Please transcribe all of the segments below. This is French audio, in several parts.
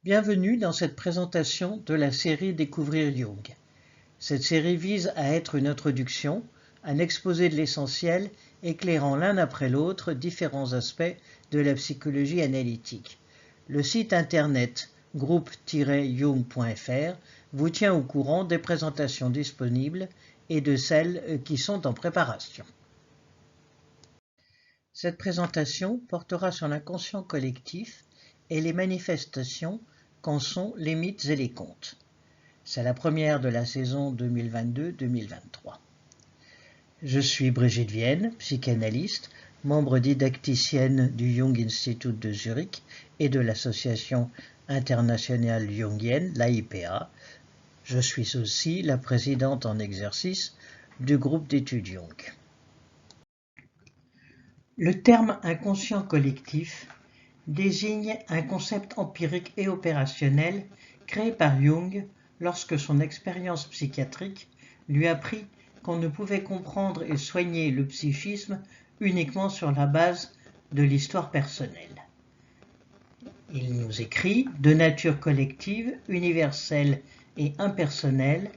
Bienvenue dans cette présentation de la série Découvrir Jung. Cette série vise à être une introduction, un exposé de l'essentiel, éclairant l'un après l'autre différents aspects de la psychologie analytique. Le site internet groupe-jung.fr vous tient au courant des présentations disponibles et de celles qui sont en préparation. Cette présentation portera sur l'inconscient collectif et les manifestations qu'en sont les mythes et les contes. C'est la première de la saison 2022-2023. Je suis Brigitte Vienne, psychanalyste, membre didacticienne du Jung Institute de Zurich et de l'Association internationale jungienne, l'AIPA. Je suis aussi la présidente en exercice du groupe d'études Jung. Le terme inconscient collectif désigne un concept empirique et opérationnel créé par Jung lorsque son expérience psychiatrique lui apprit qu'on ne pouvait comprendre et soigner le psychisme uniquement sur la base de l'histoire personnelle. Il nous écrit « De nature collective, universelle et impersonnelle,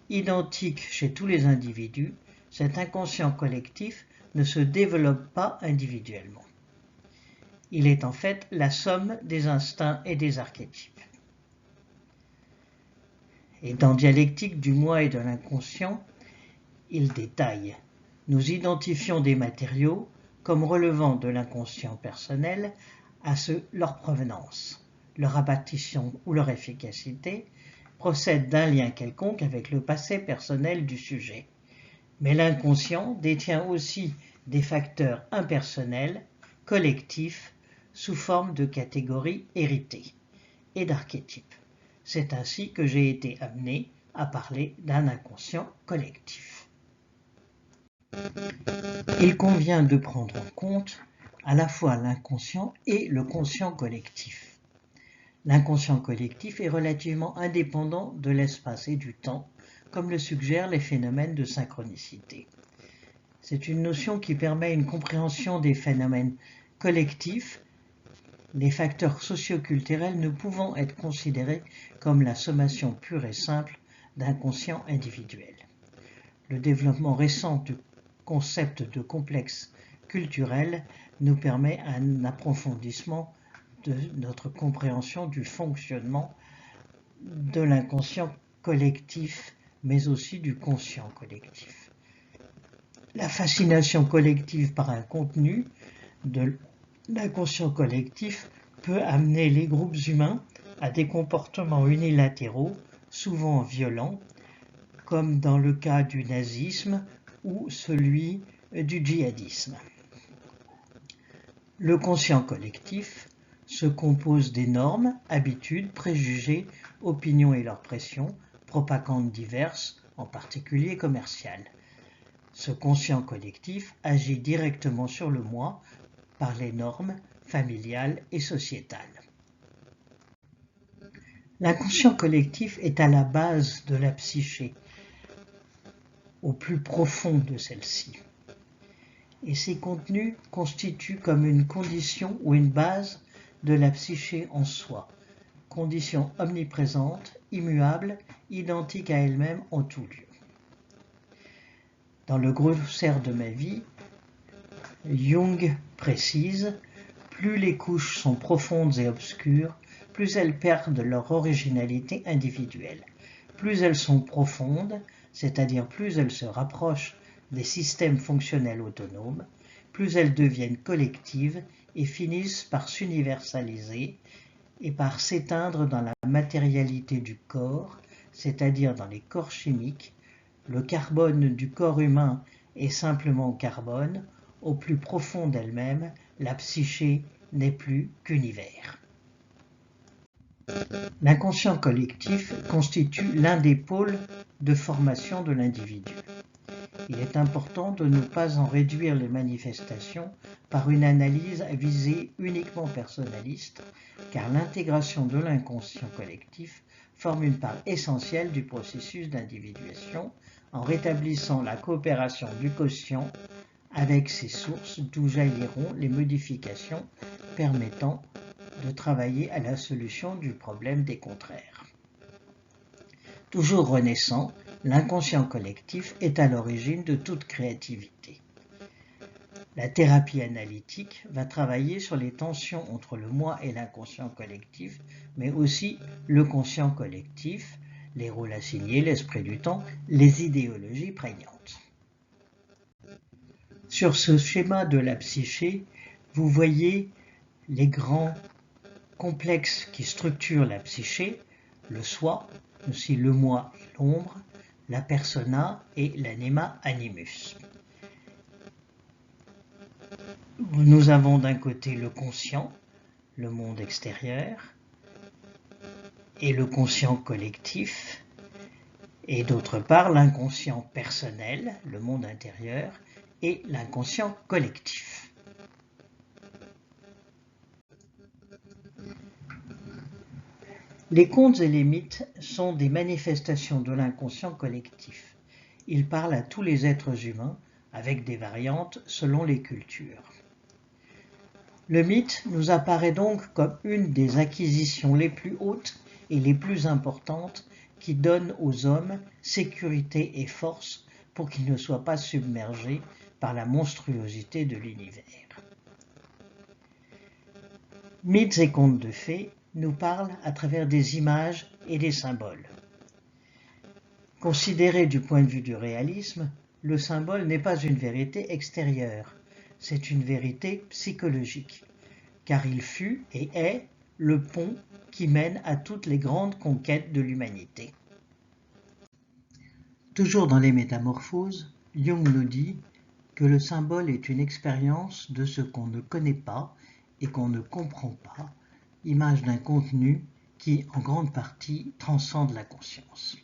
identique chez tous les individus, cet inconscient collectif ne se développe pas individuellement. Il est en fait la somme des instincts et des archétypes. » Et dans Dialectique du moi et de l'inconscient, il détaille « Nous identifions des matériaux comme relevant de l'inconscient personnel à leur provenance. Leur apparition ou leur efficacité procède d'un lien quelconque avec le passé personnel du sujet. Mais l'inconscient détient aussi des facteurs impersonnels, collectifs, sous forme de catégories héritées et d'archétypes. C'est ainsi que j'ai été amené à parler d'un inconscient collectif. Il convient de prendre en compte à la fois l'inconscient et le conscient collectif. L'inconscient collectif est relativement indépendant de l'espace et du temps, comme le suggèrent les phénomènes de synchronicité. C'est une notion qui permet une compréhension des phénomènes collectifs, les facteurs socioculturels ne pouvant être considérés comme la sommation pure et simple d'inconscient individuel. Le développement récent du concept de complexe culturel nous permet un approfondissement de notre compréhension du fonctionnement de l'inconscient collectif, mais aussi du conscient collectif. La fascination collective par un contenu de l'inconscient collectif peut amener les groupes humains à des comportements unilatéraux, souvent violents, comme dans le cas du nazisme ou celui du djihadisme. Le conscient collectif se compose des normes, habitudes, préjugés, opinions et leurs pressions, propagandes diverses, en particulier commerciales. Ce conscient collectif agit directement sur le moi par les normes familiales et sociétales. L'inconscient collectif est à la base de la psyché, au plus profond de celle-ci. Et ces contenus constituent comme une condition ou une base de la psyché en soi, condition omniprésente, immuable, identique à elle-même en tout lieu. Dans le glossaire de ma vie, Jung précise « Plus les couches sont profondes et obscures, plus elles perdent leur originalité individuelle. Plus elles sont profondes, c'est-à-dire plus elles se rapprochent des systèmes fonctionnels autonomes, plus elles deviennent collectives et finissent par s'universaliser et par s'éteindre dans la matérialité du corps, c'est-à-dire dans les corps chimiques. Le carbone du corps humain est simplement carbone. Au plus profond d'elle-même, la psyché n'est plus qu'univers. » L'inconscient collectif constitue l'un des pôles de formation de l'individu. Il est important de ne pas en réduire les manifestations par une analyse à visée uniquement personnaliste, car l'intégration de l'inconscient collectif forme une part essentielle du processus d'individuation en rétablissant la coopération du quotient avec ses sources d'où jailliront les modifications permettant de travailler à la solution du problème des contraires. Toujours renaissant, l'inconscient collectif est à l'origine de toute créativité. La thérapie analytique va travailler sur les tensions entre le moi et l'inconscient collectif, mais aussi le conscient collectif, les rôles assignés, l'esprit du temps, les idéologies prégnantes. Sur ce schéma de la psyché, vous voyez les grands complexes qui structurent la psyché, le soi, aussi le moi et l'ombre, la persona et l'anima animus. Nous avons d'un côté le conscient, le monde extérieur, et le conscient collectif, et d'autre part l'inconscient personnel, le monde intérieur, et l'inconscient collectif. Les contes et les mythes sont des manifestations de l'inconscient collectif. Ils parlent à tous les êtres humains, avec des variantes selon les cultures. Le mythe nous apparaît donc comme une des acquisitions les plus hautes et les plus importantes qui donnent aux hommes sécurité et force pour qu'ils ne soient pas submergés par la monstruosité de l'univers. Mythes et contes de fées nous parlent à travers des images et des symboles. Considéré du point de vue du réalisme, le symbole n'est pas une vérité extérieure, c'est une vérité psychologique, car il fut et est le pont qui mène à toutes les grandes conquêtes de l'humanité. Toujours dans les Métamorphoses, Jung nous dit que le symbole est une expérience de ce qu'on ne connaît pas et qu'on ne comprend pas, image d'un contenu qui, en grande partie, transcende la conscience.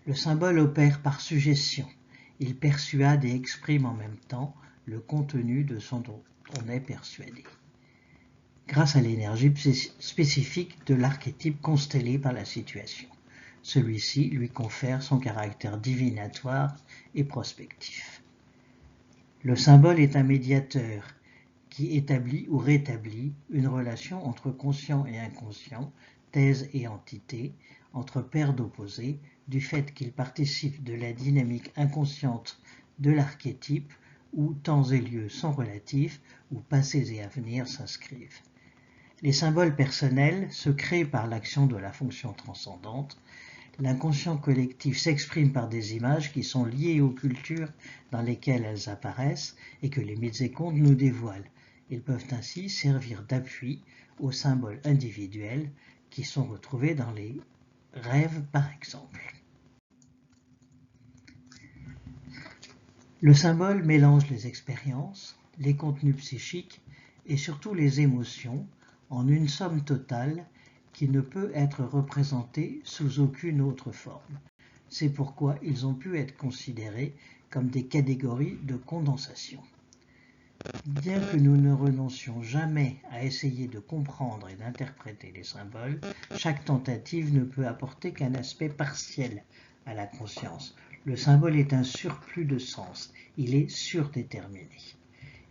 Le symbole opère par suggestion. Il persuade et exprime en même temps le contenu de ce dont on est persuadé, grâce à l'énergie spécifique de l'archétype constellé par la situation. Celui-ci lui confère son caractère divinatoire et prospectif. Le symbole est un médiateur qui établit ou rétablit une relation entre conscient et inconscient, thèse et entité, entre paires d'opposés, du fait qu'il participe de la dynamique inconsciente de l'archétype où temps et lieux sont relatifs, où passés et avenirs s'inscrivent. Les symboles personnels se créent par l'action de la fonction transcendante. L'inconscient collectif s'exprime par des images qui sont liées aux cultures dans lesquelles elles apparaissent et que les mythes et contes nous dévoilent. Ils peuvent ainsi servir d'appui aux symboles individuels qui sont retrouvés dans les rêves par exemple. Le symbole mélange les expériences, les contenus psychiques et surtout les émotions en une somme totale qui ne peut être représentée sous aucune autre forme. C'est pourquoi ils ont pu être considérés comme des catégories de condensation. Bien que nous ne renoncions jamais à essayer de comprendre et d'interpréter les symboles, chaque tentative ne peut apporter qu'un aspect partiel à la conscience. Le symbole est un surplus de sens, il est surdéterminé.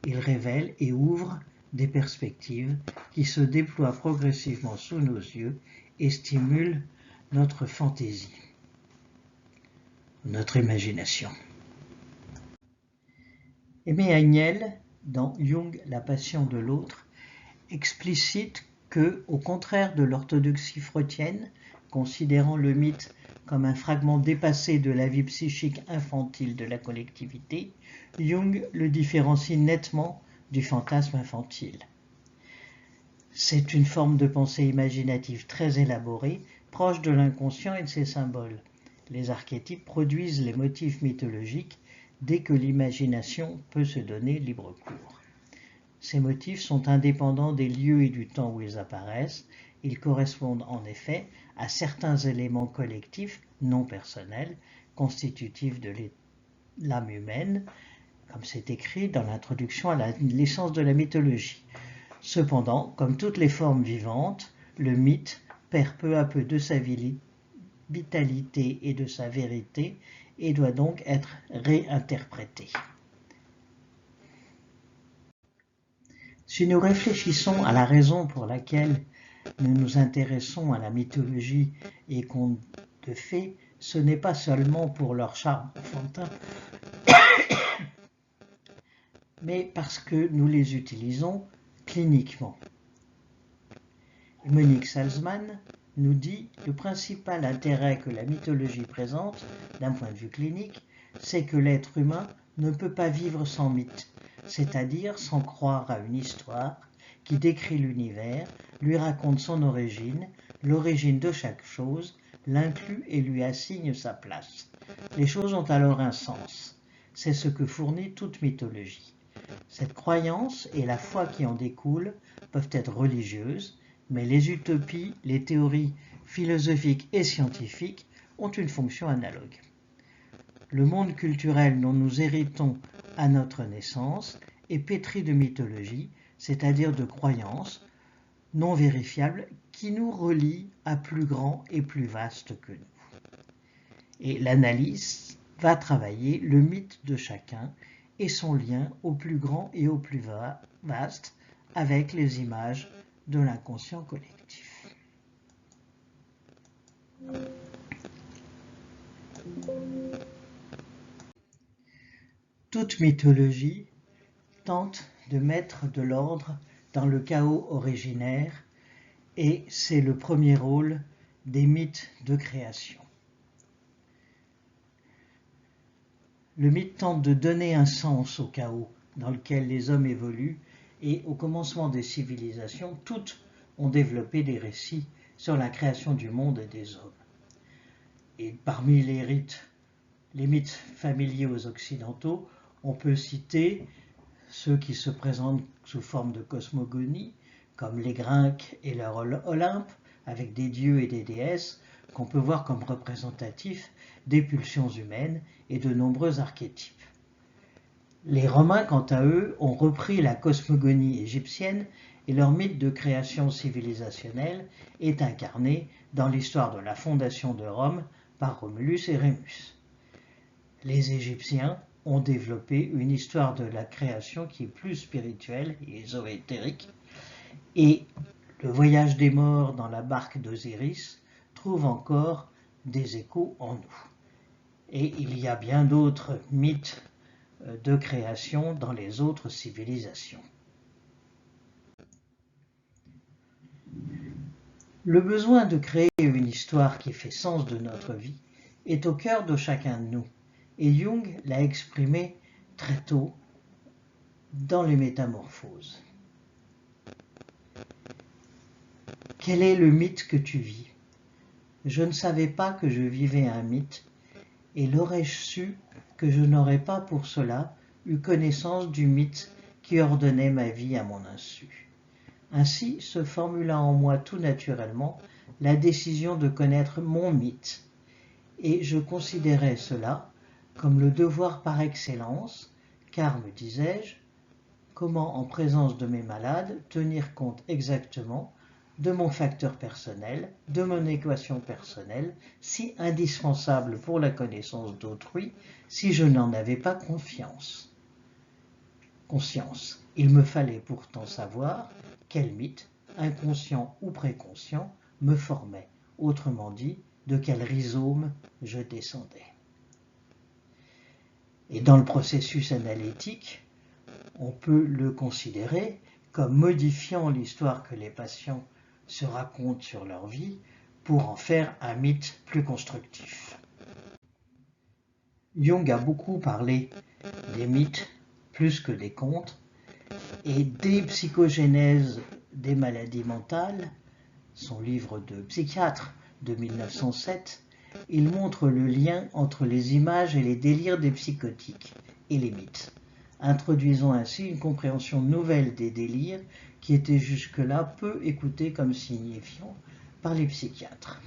Il révèle et ouvre des perspectives qui se déploient progressivement sous nos yeux et stimulent notre fantaisie, notre imagination. Aimé Agnel, dans Jung, la passion de l'autre, explicite que, au contraire de l'orthodoxie freudienne, considérant le mythe comme un fragment dépassé de la vie psychique infantile de la collectivité, Jung le différencie nettement du fantasme infantile. C'est une forme de pensée imaginative très élaborée, proche de l'inconscient et de ses symboles. Les archétypes produisent les motifs mythologiques dès que l'imagination peut se donner libre cours. Ces motifs sont indépendants des lieux et du temps où ils apparaissent. Ils correspondent en effet à certains éléments collectifs non personnels, constitutifs de l'âme humaine, comme c'est écrit dans l'introduction à l'essence de la mythologie. Cependant, comme toutes les formes vivantes, le mythe perd peu à peu de sa vitalité et de sa vérité et doit donc être réinterprété. Si nous réfléchissons à la raison pour laquelle nous nous intéressons à la mythologie et contes de fées, ce n'est pas seulement pour leur charme enfantin, mais parce que nous les utilisons cliniquement. Monique Salzman nous dit « Le principal intérêt que la mythologie présente, d'un point de vue clinique, c'est que l'être humain ne peut pas vivre sans mythe, c'est-à-dire sans croire à une histoire qui décrit l'univers, lui raconte son origine, l'origine de chaque chose, l'inclut et lui assigne sa place. Les choses ont alors un sens. C'est ce que fournit toute mythologie. Cette croyance et la foi qui en découle peuvent être religieuses, mais les utopies, les théories philosophiques et scientifiques ont une fonction analogue. Le monde culturel dont nous héritons à notre naissance est pétri de mythologie, c'est-à-dire de croyances non vérifiables qui nous relient à plus grand et plus vaste que nous. Et l'analyse va travailler le mythe de chacun et son lien au plus grand et au plus vaste avec les images de l'inconscient collectif. Toute mythologie tente de mettre de l'ordre dans le chaos originaire et c'est le premier rôle des mythes de création. Le mythe tente de donner un sens au chaos dans lequel les hommes évoluent et au commencement des civilisations, toutes ont développé des récits sur la création du monde et des hommes. Et parmi les mythes familiers aux Occidentaux, on peut citer ceux qui se présentent sous forme de cosmogonie, comme les Grecs et leur Olympe, avec des dieux et des déesses, qu'on peut voir comme représentatifs des pulsions humaines et de nombreux archétypes. Les Romains, quant à eux, ont repris la cosmogonie égyptienne et leur mythe de création civilisationnelle est incarné dans l'histoire de la fondation de Rome par Romulus et Rémus. Les Égyptiens ont développé une histoire de la création qui est plus spirituelle et ésotérique, et le voyage des morts dans la barque d'Osiris trouve encore des échos en nous. Et il y a bien d'autres mythes de création dans les autres civilisations. Le besoin de créer une histoire qui fait sens de notre vie est au cœur de chacun de nous, et Jung l'a exprimé très tôt dans les Métamorphoses. Quel est le mythe que tu vis? Je ne savais pas que je vivais un mythe, et l'aurais-je su que je n'aurais pas pour cela eu connaissance du mythe qui ordonnait ma vie à mon insu. Ainsi se formula en moi tout naturellement la décision de connaître mon mythe, et je considérais cela comme le devoir par excellence, car, me disais-je, comment en présence de mes malades tenir compte exactement de mon facteur personnel, de mon équation personnelle, si indispensable pour la connaissance d'autrui, si je n'en avais pas conscience. Il me fallait pourtant savoir quel mythe, inconscient ou préconscient, me formait, autrement dit, de quel rhizome je descendais. Et dans le processus analytique, on peut le considérer comme modifiant l'histoire que les patients se racontent sur leur vie pour en faire un mythe plus constructif. Jung a beaucoup parlé des mythes plus que des contes et des psychogénèses des maladies mentales, son livre de psychiatre de 1907, il montre le lien entre les images et les délires des psychotiques et les mythes, introduisant ainsi une compréhension nouvelle des délires qui étaient jusque-là peu écoutés comme signifiants par les psychiatres.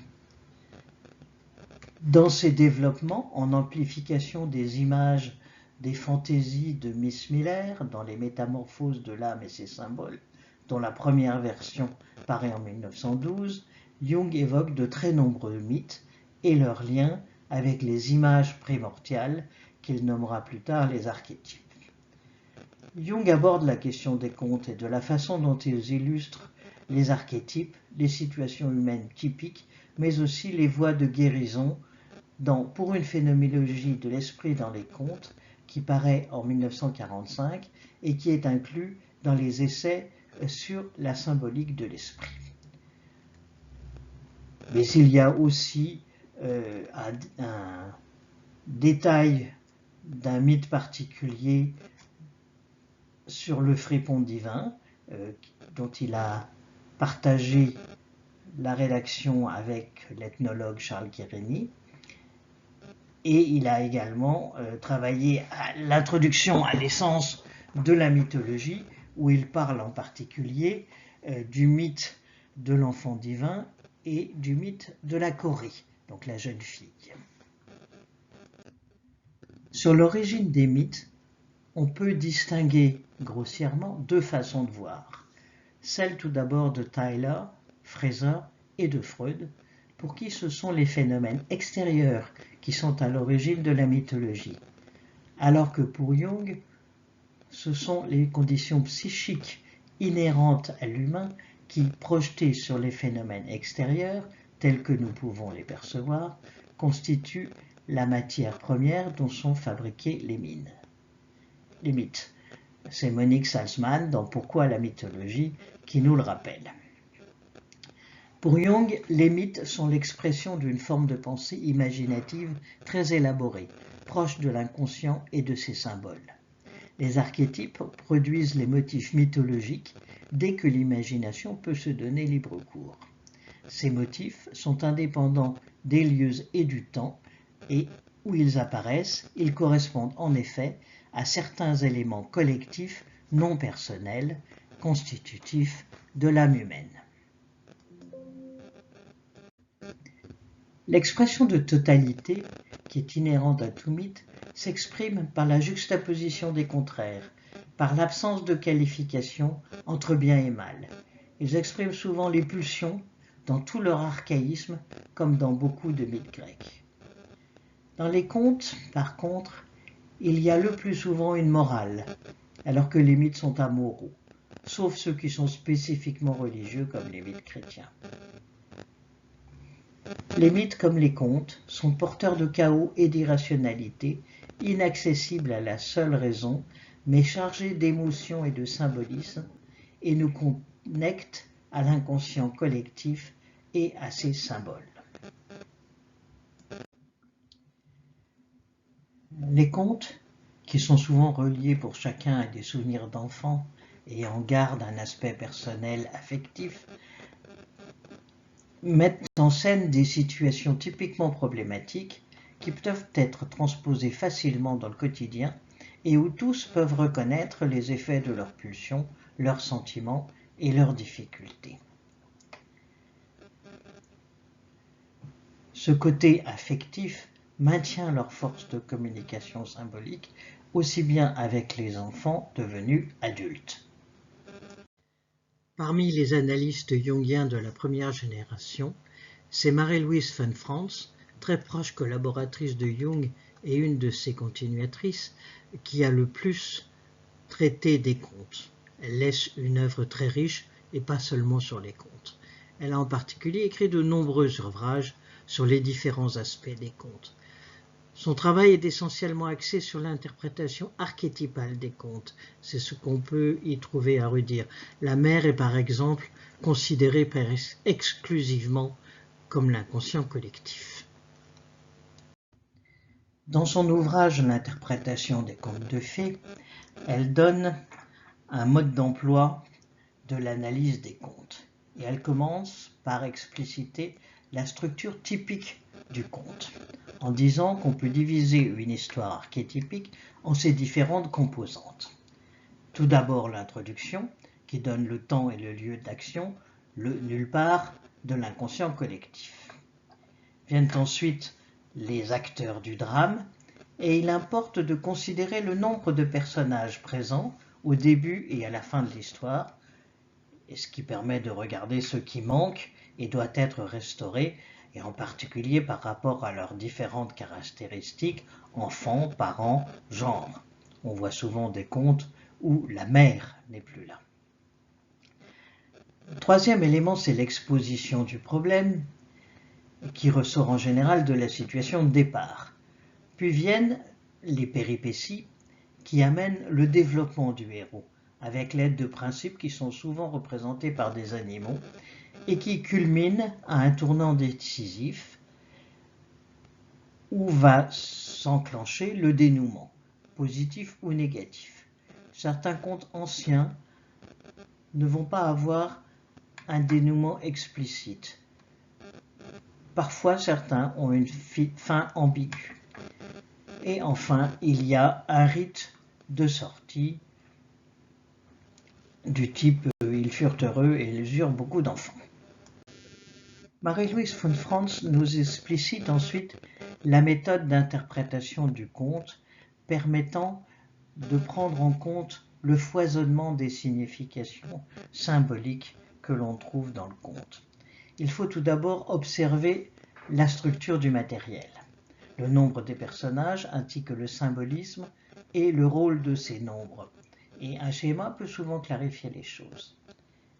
Dans ces développements, en amplification des images des fantaisies de Miss Miller, dans les Métamorphoses de l'âme et ses symboles, dont la première version paraît en 1912, Jung évoque de très nombreux mythes et leurs liens avec les images primordiales qu'il nommera plus tard les archétypes. Jung aborde la question des contes et de la façon dont ils illustrent les archétypes, les situations humaines typiques, mais aussi les voies de guérison Pour une phénoménologie de l'esprit dans les contes, qui paraît en 1945 et qui est inclus dans les essais sur la symbolique de l'esprit. Mais il y a aussi un détail d'un mythe particulier sur le fripon divin, dont il a partagé la rédaction avec l'ethnologue Charles Guérini. Et il a également travaillé à l'introduction à l'essence de la mythologie, où il parle en particulier du mythe de l'enfant divin et du mythe de la Corée, donc la jeune fille. Sur l'origine des mythes, on peut distinguer grossièrement deux façons de voir. Celle tout d'abord de Tyler, Fraser et de Freud, pour qui ce sont les phénomènes extérieurs qui sont à l'origine de la mythologie, alors que pour Jung, ce sont les conditions psychiques inhérentes à l'humain qui, projetées sur les phénomènes extérieurs, tels que nous pouvons les percevoir, constituent la matière première dont sont fabriqués les mythes. C'est Monique Salzman dans Pourquoi la mythologie qui nous le rappelle. Pour Jung, les mythes sont l'expression d'une forme de pensée imaginative très élaborée, proche de l'inconscient et de ses symboles. Les archétypes produisent les motifs mythologiques dès que l'imagination peut se donner libre cours. Ces motifs sont indépendants des lieux et du temps, et où ils apparaissent, ils correspondent en effet à certains éléments collectifs non personnels, constitutifs de l'âme humaine. L'expression de totalité, qui est inhérente à tout mythe, s'exprime par la juxtaposition des contraires, par l'absence de qualification entre bien et mal. Ils expriment souvent les pulsions dans tout leur archaïsme, comme dans beaucoup de mythes grecs. Dans les contes, par contre, il y a le plus souvent une morale, alors que les mythes sont amoraux, sauf ceux qui sont spécifiquement religieux comme les mythes chrétiens. Les mythes comme les contes sont porteurs de chaos et d'irrationalité, inaccessibles à la seule raison, mais chargés d'émotions et de symbolisme, et nous connectent à l'inconscient collectif et à ses symboles. Les contes, qui sont souvent reliés pour chacun à des souvenirs d'enfants et en gardent un aspect personnel affectif, mettent en scène des situations typiquement problématiques qui peuvent être transposées facilement dans le quotidien et où tous peuvent reconnaître les effets de leurs pulsions, leurs sentiments et leurs difficultés. Ce côté affectif maintient leur force de communication symbolique aussi bien avec les enfants devenus adultes. Parmi les analystes jungiens de la première génération, c'est Marie-Louise von Franz, très proche collaboratrice de Jung et une de ses continuatrices, qui a le plus traité des contes. Elle laisse une œuvre très riche et pas seulement sur les contes. Elle a en particulier écrit de nombreux ouvrages sur les différents aspects des contes. Son travail est essentiellement axé sur l'interprétation archétypale des contes. C'est ce qu'on peut y trouver à redire. La mère est par exemple considérée exclusivement comme l'inconscient collectif. Dans son ouvrage L'interprétation des contes de fées, elle donne un mode d'emploi de l'analyse des contes. Et elle commence par expliciter la structure typique du conte, en disant qu'on peut diviser une histoire archétypique en ses différentes composantes. Tout d'abord l'introduction, qui donne le temps et le lieu d'action, le nulle part de l'inconscient collectif. Viennent ensuite les acteurs du drame, et il importe de considérer le nombre de personnages présents au début et à la fin de l'histoire, et ce qui permet de regarder ce qui manque et doit être restauré, et en particulier par rapport à leurs différentes caractéristiques, enfants, parents, genre. On voit souvent des contes où la mère n'est plus là. Le troisième élément, c'est l'exposition du problème, qui ressort en général de la situation de départ. Puis viennent les péripéties qui amènent le développement du héros, avec l'aide de principes qui sont souvent représentés par des animaux et qui culminent à un tournant décisif où va s'enclencher le dénouement, positif ou négatif. Certains contes anciens ne vont pas avoir un dénouement explicite. Parfois, certains ont une fin ambiguë. Et enfin, il y a un rite de sortie du type ils furent heureux et ils eurent beaucoup d'enfants. Marie-Louise von Franz nous explicite ensuite la méthode d'interprétation du conte permettant de prendre en compte le foisonnement des significations symboliques que l'on trouve dans le conte. Il faut tout d'abord observer la structure du matériel, le nombre des personnages ainsi que le symbolisme et le rôle de ces nombres. Et un schéma peut souvent clarifier les choses.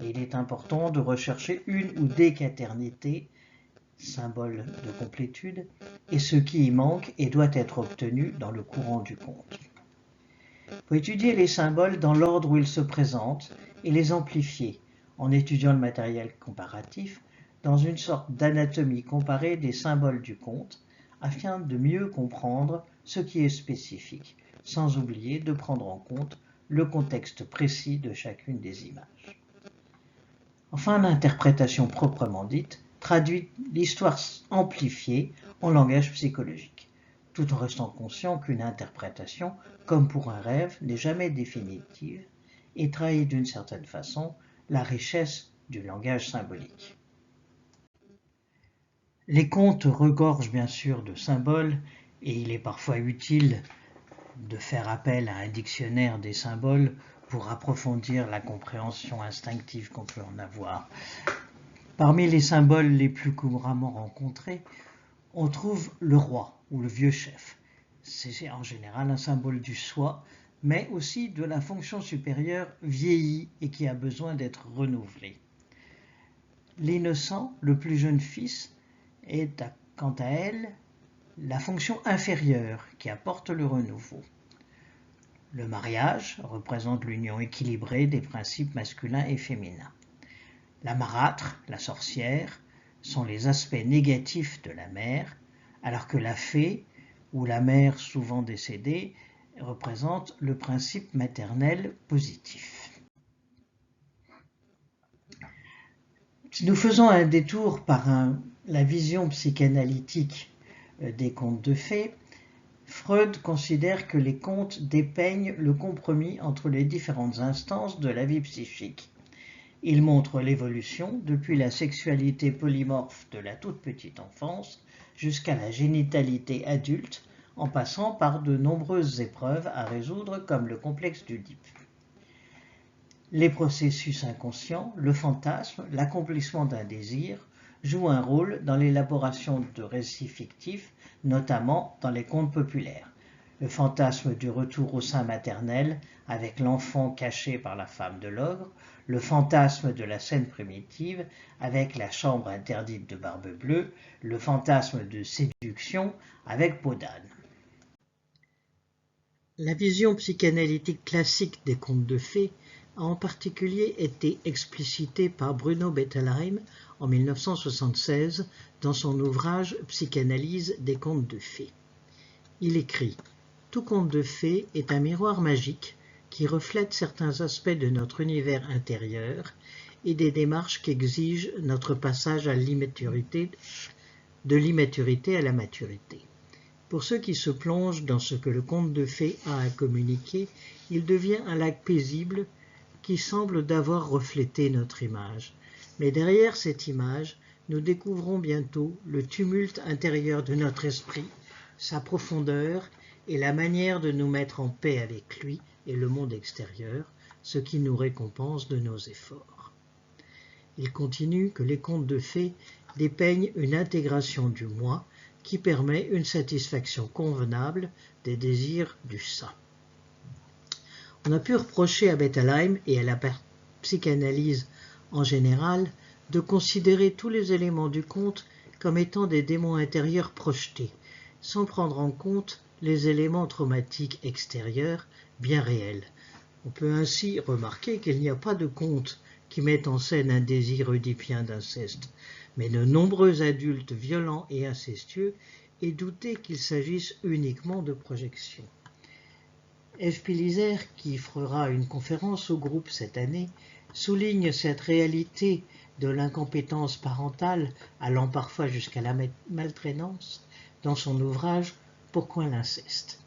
Et il est important de rechercher une ou des quaternités, symbole de complétude, et ce qui y manque et doit être obtenu dans le courant du conte. Il faut étudier les symboles dans l'ordre où ils se présentent et les amplifier en étudiant le matériel comparatif dans une sorte d'anatomie comparée des symboles du conte afin de mieux comprendre ce qui est spécifique, sans oublier de prendre en compte le contexte précis de chacune des images. Enfin, l'interprétation proprement dite traduit l'histoire amplifiée en langage psychologique, tout en restant conscient qu'une interprétation, comme pour un rêve, n'est jamais définitive et trahit d'une certaine façon la richesse du langage symbolique. Les contes regorgent bien sûr de symboles et il est parfois utile de faire appel à un dictionnaire des symboles pour approfondir la compréhension instinctive qu'on peut en avoir. Parmi les symboles les plus couramment rencontrés, on trouve le roi ou le vieux chef. C'est en général un symbole du soi, mais aussi de la fonction supérieure vieillie et qui a besoin d'être renouvelée. L'innocent, le plus jeune fils, est quant à elle la fonction inférieure qui apporte le renouveau. Le mariage représente l'union équilibrée des principes masculins et féminins. La marâtre, la sorcière, sont les aspects négatifs de la mère, alors que la fée, ou la mère souvent décédée, représente le principe maternel positif. Si nous faisons un détour par la vision psychanalytique des contes de fées, Freud considère que les contes dépeignent le compromis entre les différentes instances de la vie psychique. Il montre l'évolution depuis la sexualité polymorphe de la toute petite enfance jusqu'à la génitalité adulte, en passant par de nombreuses épreuves à résoudre comme le complexe d'Oedipe. Les processus inconscients, le fantasme, l'accomplissement d'un désir jouent un rôle dans l'élaboration de récits fictifs, notamment dans les contes populaires. Le fantasme du retour au sein maternel avec l'enfant caché par la femme de l'ogre, le fantasme de la scène primitive avec la chambre interdite de Barbe-Bleue, le fantasme de séduction avec Peau d'âne. La vision psychanalytique classique des contes de fées a en particulier été explicitée par Bruno Bettelheim en 1976 dans son ouvrage Psychanalyse des contes de fées. Il écrit « Tout conte de fées est un miroir magique qui reflète certains aspects de notre univers intérieur et des démarches qu'exige notre passage à l'immaturité, de l'immaturité à la maturité. Pour ceux qui se plongent dans ce que le conte de fées a à communiquer, il devient un lac paisible qui semble d'avoir reflété notre image. Mais derrière cette image, nous découvrons bientôt le tumulte intérieur de notre esprit, sa profondeur et la manière de nous mettre en paix avec lui et le monde extérieur, ce qui nous récompense de nos efforts. » Il continue que les contes de fées dépeignent une intégration du moi qui permet une satisfaction convenable des désirs du ça. On a pu reprocher à Bettelheim et à la psychanalyse en général de considérer tous les éléments du conte comme étant des démons intérieurs projetés, sans prendre en compte les éléments traumatiques extérieurs bien réels. On peut ainsi remarquer qu'il n'y a pas de conte qui mette en scène un désir oedipien d'inceste, mais de nombreux adultes violents et incestueux aient douté qu'il s'agisse uniquement de projection. F. Pilizer, qui fera une conférence au groupe cette année, souligne cette réalité de l'incompétence parentale allant parfois jusqu'à la maltraitance dans son ouvrage « Pourquoi l'inceste ?»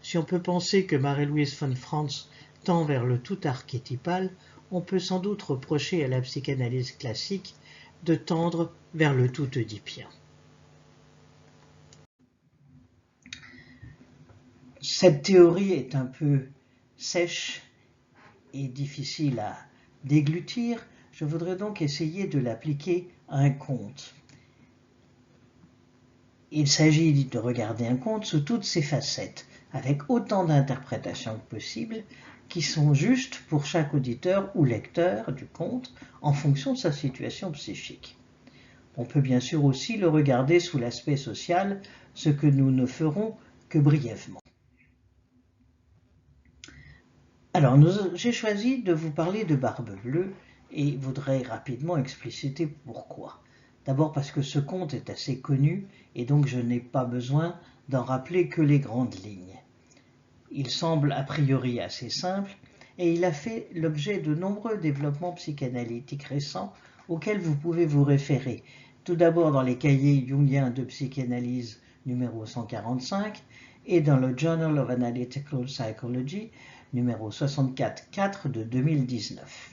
Si on peut penser que Marie-Louise von Franz tend vers le tout archétypal, on peut sans doute reprocher à la psychanalyse classique de tendre vers le tout oedipien. Cette théorie est un peu sèche et difficile à déglutir. Je voudrais donc essayer de l'appliquer à un conte. Il s'agit de regarder un conte sous toutes ses facettes, avec autant d'interprétations que possible, qui sont justes pour chaque auditeur ou lecteur du conte en fonction de sa situation psychique. On peut bien sûr aussi le regarder sous l'aspect social, ce que nous ne ferons que brièvement. Alors, j'ai choisi de vous parler de Barbe Bleue et voudrais rapidement expliciter pourquoi. D'abord parce que ce conte est assez connu et donc je n'ai pas besoin d'en rappeler que les grandes lignes. Il semble a priori assez simple et il a fait l'objet de nombreux développements psychanalytiques récents auxquels vous pouvez vous référer. Tout d'abord dans les cahiers jungiens de psychanalyse numéro 145 et dans le Journal of Analytical Psychology numéro 64.4 de 2019.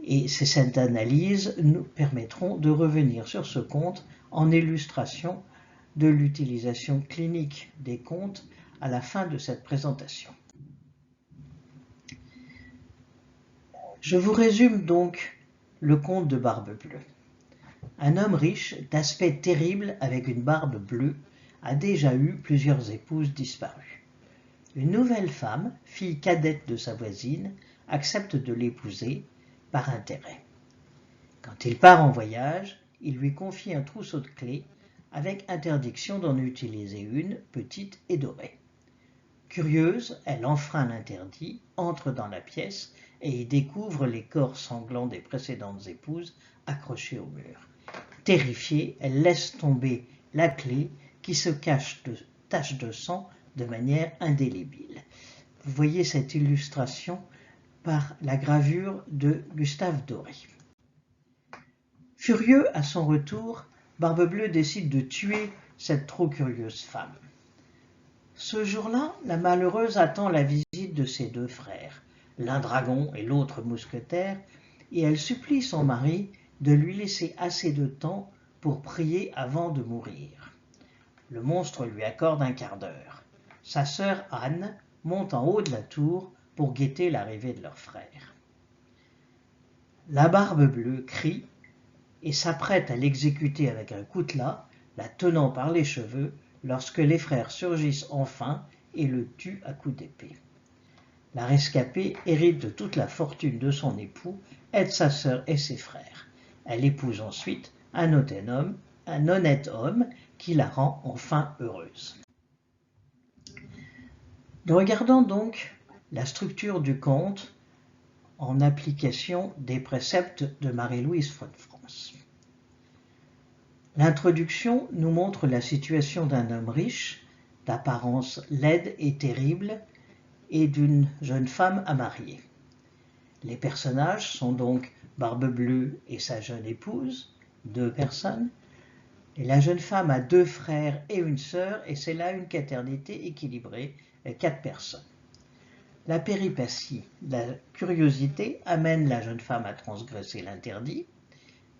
Et ces analyses nous permettront de revenir sur ce conte en illustration de l'utilisation clinique des contes à la fin de cette présentation. Je vous résume donc le conte de Barbe Bleue. Un homme riche, d'aspect terrible avec une barbe bleue, a déjà eu plusieurs épouses disparues. Une nouvelle femme, fille cadette de sa voisine, accepte de l'épouser par intérêt. Quand il part en voyage, il lui confie un trousseau de clés avec interdiction d'en utiliser une, petite et dorée. Curieuse, elle enfreint l'interdit, entre dans la pièce et y découvre les corps sanglants des précédentes épouses accrochés au mur. Terrifiée, elle laisse tomber la clé qui se cache de taches de sang de manière indélébile. Vous voyez cette illustration par la gravure de Gustave Doré. Furieux à son retour, Barbe Bleue décide de tuer cette trop curieuse femme. Ce jour-là, la malheureuse attend la visite de ses deux frères, l'un dragon et l'autre mousquetaire, et elle supplie son mari de lui laisser assez de temps pour prier avant de mourir. Le monstre lui accorde un quart d'heure. Sa sœur Anne monte en haut de la tour pour guetter l'arrivée de leur frère. La Barbe Bleue crie et s'apprête à l'exécuter avec un coutelas, la tenant par les cheveux, lorsque les frères surgissent enfin et le tuent à coups d'épée. La rescapée hérite de toute la fortune de son époux, aide sa sœur et ses frères. Elle épouse ensuite un honnête homme qui la rend enfin heureuse. Regardons donc la structure du conte en application des préceptes de Marie-Louise von Franz. L'introduction nous montre la situation d'un homme riche, d'apparence laide et terrible, et d'une jeune femme à marier. Les personnages sont donc Barbe Bleue et sa jeune épouse, 2 personnes, et la jeune femme a 2 frères et une sœur, et c'est là une quaternité équilibrée, 4 personnes. La péripatie, la curiosité amène la jeune femme à transgresser l'interdit.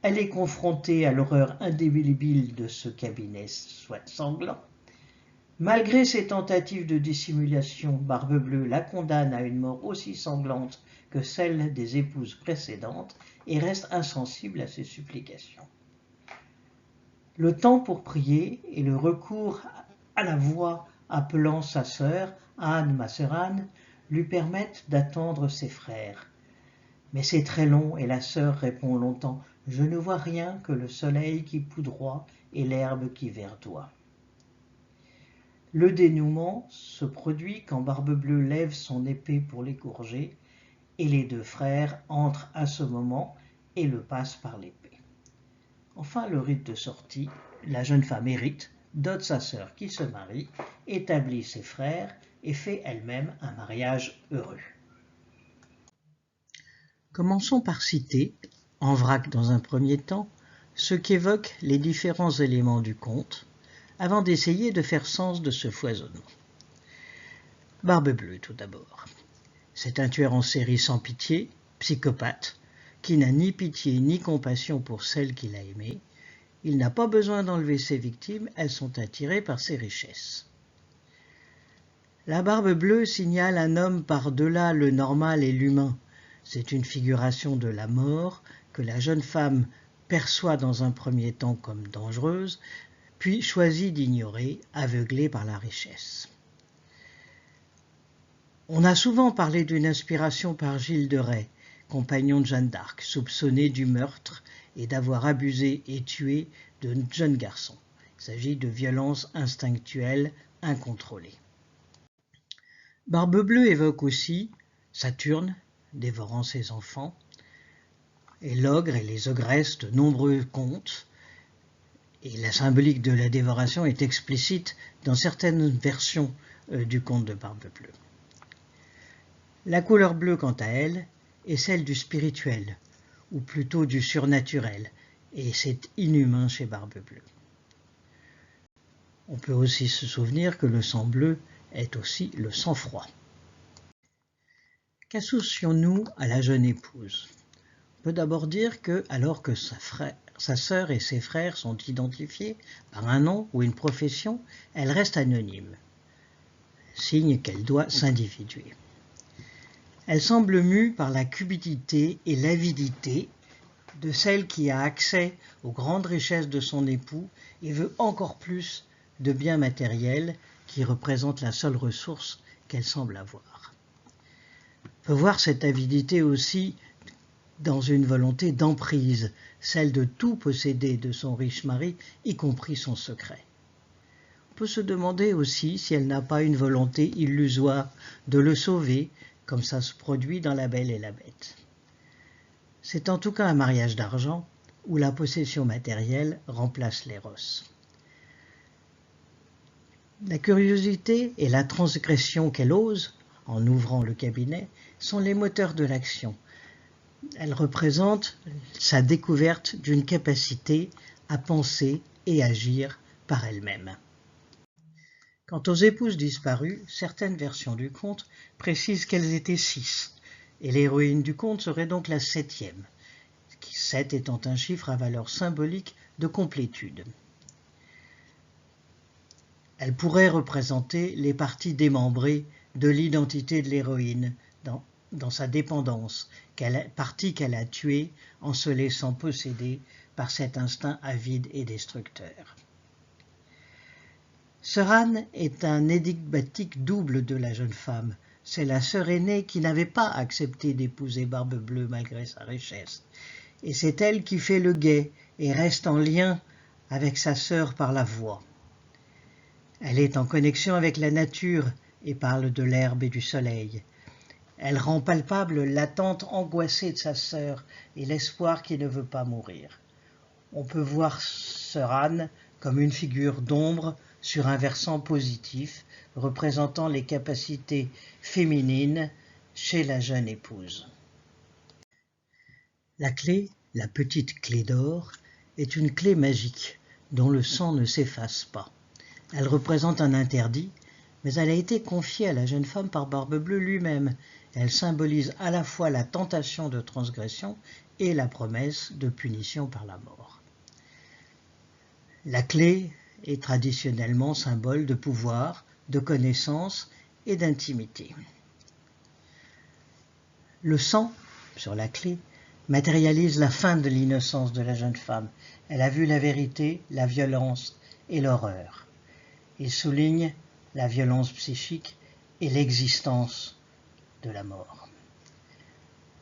Elle est confrontée à l'horreur indélébile de ce cabinet sanglant. Malgré ses tentatives de dissimulation, Barbe Bleue la condamne à une mort aussi sanglante que celle des épouses précédentes et reste insensible à ses supplications. Le temps pour prier et le recours à la voix appelant sa sœur, Anne, ma sœur Anne, lui permettent d'attendre ses frères. Mais c'est très long et la sœur répond longtemps « Je ne vois rien que le soleil qui poudroie et l'herbe qui verdoie ». Le dénouement se produit quand Barbe-Bleue lève son épée pour l'égorger et les deux frères entrent à ce moment et le passent par l'épée. Enfin, le rite de sortie, la jeune femme hérite, dote sa sœur qui se marie, établit ses frères et fait elle-même un mariage heureux. Commençons par citer, en vrac dans un premier temps, ce qu'évoquent les différents éléments du conte, avant d'essayer de faire sens de ce foisonnement. Barbe-Bleue tout d'abord. C'est un tueur en série sans pitié, psychopathe, qui n'a ni pitié ni compassion pour celle qu'il a aimée. Il n'a pas besoin d'enlever ses victimes, elles sont attirées par ses richesses. La Barbe-Bleue signale un homme par-delà le normal et l'humain. C'est une figuration de la mort que la jeune femme perçoit dans un premier temps comme dangereuse, puis choisit d'ignorer, aveuglée par la richesse. On a souvent parlé d'une inspiration par Gilles de Rais, compagnon de Jeanne d'Arc, soupçonné du meurtre et d'avoir abusé et tué de jeunes garçons. Il s'agit de violences instinctuelles incontrôlées. Barbe-Bleue évoque aussi Saturne, dévorant ses enfants, et l'ogre et les ogresses de nombreux contes, et la symbolique de la dévoration est explicite dans certaines versions du conte de Barbe-Bleue. La couleur bleue, quant à elle, est celle du spirituel, ou plutôt du surnaturel, et c'est inhumain chez Barbe-Bleue. On peut aussi se souvenir que le sang bleu est aussi le sang froid. Qu'associons-nous à la jeune épouse? On peut d'abord dire que, alors que sa sœur et ses frères sont identifiés par un nom ou une profession, elle reste anonyme, signe qu'elle doit s'individuer. Elle semble mue par la cupidité et l'avidité de celle qui a accès aux grandes richesses de son époux et veut encore plus de biens matériels qui représentent la seule ressource qu'elle semble avoir. On peut voir cette avidité aussi dans une volonté d'emprise, celle de tout posséder de son riche mari, y compris son secret. On peut se demander aussi si elle n'a pas une volonté illusoire de le sauver, comme ça se produit dans La Belle et la Bête. C'est en tout cas un mariage d'argent où la possession matérielle remplace l'éros. La curiosité et la transgression qu'elle ose, en ouvrant le cabinet, sont les moteurs de l'action. Elle représente sa découverte d'une capacité à penser et agir par elle-même. Quant aux épouses disparues, certaines versions du conte précisent qu'elles étaient 6, et l'héroïne du conte serait donc la 7e, 7 étant un chiffre à valeur symbolique de complétude. Elle pourrait représenter les parties démembrées de l'identité de l'héroïne dans sa dépendance, partie qu'elle a tuée en se laissant posséder par cet instinct avide et destructeur. Sœur Anne est un énigmatique double de la jeune femme. C'est la sœur aînée qui n'avait pas accepté d'épouser Barbe-Bleue malgré sa richesse. Et c'est elle qui fait le guet et reste en lien avec sa sœur par la voix. Elle est en connexion avec la nature et parle de l'herbe et du soleil. Elle rend palpable l'attente angoissée de sa sœur et l'espoir qui ne veut pas mourir. On peut voir sœur Anne comme une figure d'ombre sur un versant positif, représentant les capacités féminines chez la jeune épouse. La clé, la petite clé d'or, est une clé magique dont le sang ne s'efface pas. Elle représente un interdit, mais elle a été confiée à la jeune femme par Barbe-Bleue lui-même. Elle symbolise à la fois la tentation de transgression et la promesse de punition par la mort. La clé est traditionnellement symbole de pouvoir, de connaissance et d'intimité. Le sang, sur la clé, matérialise la fin de l'innocence de la jeune femme. Elle a vu la vérité, la violence et l'horreur. Il souligne la violence psychique et l'existence de la mort.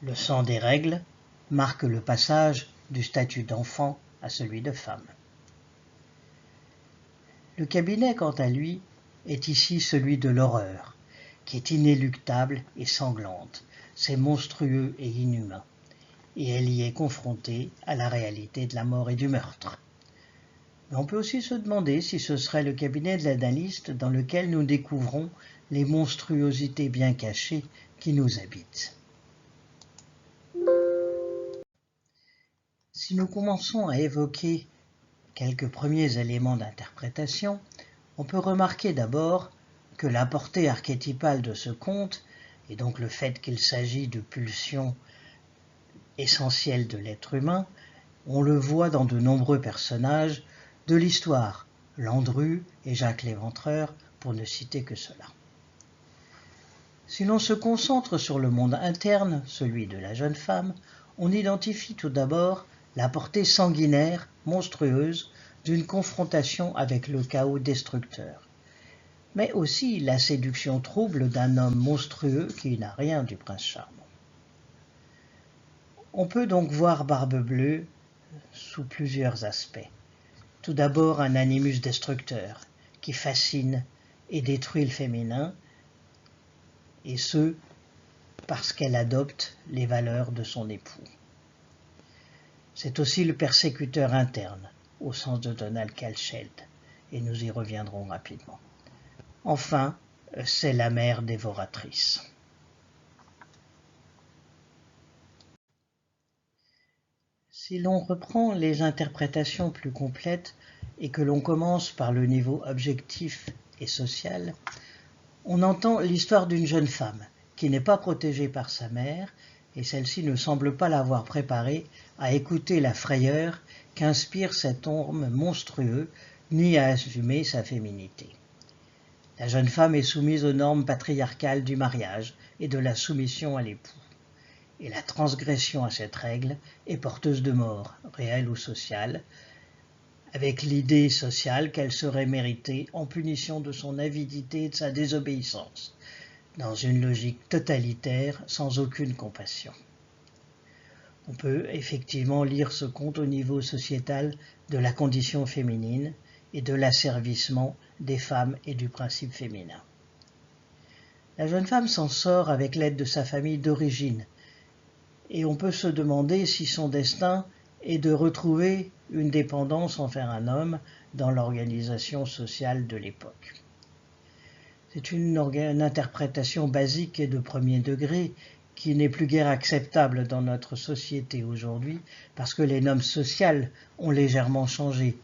Le sang des règles marque le passage du statut d'enfant à celui de femme. Le cabinet, quant à lui, est ici celui de l'horreur, qui est inéluctable et sanglante, c'est monstrueux et inhumain, et elle y est confrontée à la réalité de la mort et du meurtre. Mais on peut aussi se demander si ce serait le cabinet de l'analyste dans lequel nous découvrons les monstruosités bien cachées qui nous habitent. Si nous commençons à évoquer quelques premiers éléments d'interprétation, on peut remarquer d'abord que la portée archétypale de ce conte, et donc le fait qu'il s'agit de pulsions essentielles de l'être humain, on le voit dans de nombreux personnages de l'histoire, Landru et Jacques l'Éventreur, pour ne citer que cela. Si l'on se concentre sur le monde interne, celui de la jeune femme, on identifie tout d'abord la portée sanguinaire, monstrueuse, d'une confrontation avec le chaos destructeur, mais aussi la séduction trouble d'un homme monstrueux qui n'a rien du prince charmant. On peut donc voir Barbe Bleue sous plusieurs aspects. Tout d'abord un animus destructeur qui fascine et détruit le féminin, et ce, parce qu'elle adopte les valeurs de son époux. C'est aussi le persécuteur interne, au sens de Donald Kalscheld, et nous y reviendrons rapidement. Enfin, c'est la mère dévoratrice. Si l'on reprend les interprétations plus complètes et que l'on commence par le niveau objectif et social, on entend l'histoire d'une jeune femme qui n'est pas protégée par sa mère et celle-ci ne semble pas l'avoir préparée à écouter la frayeur qu'inspire cet homme monstrueux ni à assumer sa féminité. La jeune femme est soumise aux normes patriarcales du mariage et de la soumission à l'époux. Et la transgression à cette règle est porteuse de mort, réelle ou sociale, avec l'idée sociale qu'elle serait méritée en punition de son avidité et de sa désobéissance, dans une logique totalitaire sans aucune compassion. On peut effectivement lire ce conte au niveau sociétal de la condition féminine et de l'asservissement des femmes et du principe féminin. La jeune femme s'en sort avec l'aide de sa famille d'origine, et on peut se demander si son destin est de retrouver une dépendance envers un homme dans l'organisation sociale de l'époque. C'est une interprétation basique et de premier degré qui n'est plus guère acceptable dans notre société aujourd'hui parce que les normes sociales ont légèrement changé,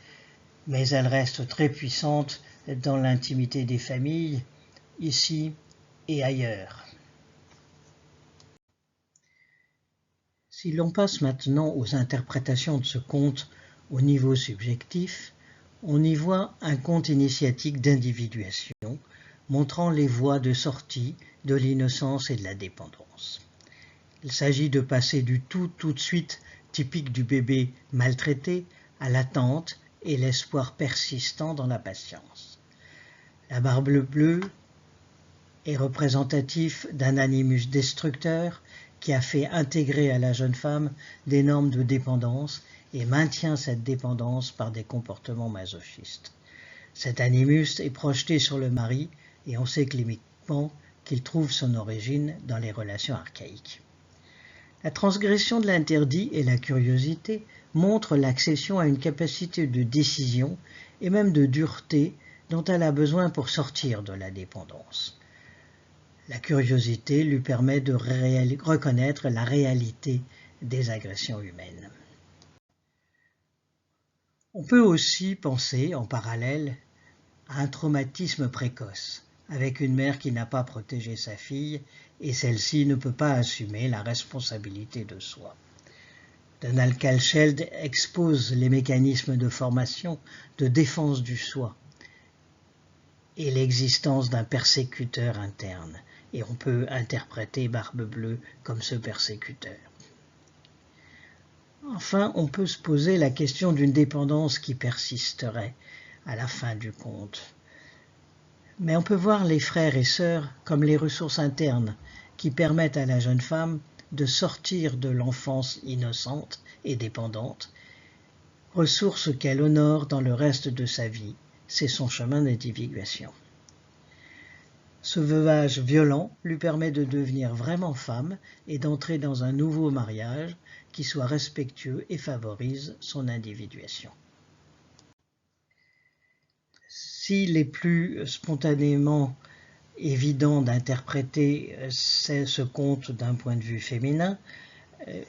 mais elles restent très puissantes dans l'intimité des familles, ici et ailleurs. Si l'on passe maintenant aux interprétations de ce conte au niveau subjectif, on y voit un conte initiatique d'individuation, montrant les voies de sortie de l'innocence et de la dépendance. Il s'agit de passer du tout de suite typique du bébé maltraité à l'attente et l'espoir persistant dans la patience. La Barbe Bleue est représentatif d'un animus destructeur qui a fait intégrer à la jeune femme des normes de dépendance et maintient cette dépendance par des comportements masochistes. Cet animus est projeté sur le mari et on sait cliniquement qu'il trouve son origine dans les relations archaïques. La transgression de l'interdit et la curiosité montrent l'accession à une capacité de décision et même de dureté dont elle a besoin pour sortir de la dépendance. La curiosité lui permet de reconnaître la réalité des agressions humaines. On peut aussi penser, en parallèle, à un traumatisme précoce, avec une mère qui n'a pas protégé sa fille et celle-ci ne peut pas assumer la responsabilité de soi. Donald Kalscheld expose les mécanismes de formation de défense du soi et l'existence d'un persécuteur interne, et on peut interpréter Barbe Bleue comme ce persécuteur. Enfin, on peut se poser la question d'une dépendance qui persisterait à la fin du conte. Mais on peut voir les frères et sœurs comme les ressources internes qui permettent à la jeune femme de sortir de l'enfance innocente et dépendante, ressource qu'elle honore dans le reste de sa vie. C'est son chemin d'individuation. Ce veuvage violent lui permet de devenir vraiment femme et d'entrer dans un nouveau mariage qui soit respectueux et favorise son individuation. S'il est plus spontanément évident d'interpréter ce conte d'un point de vue féminin,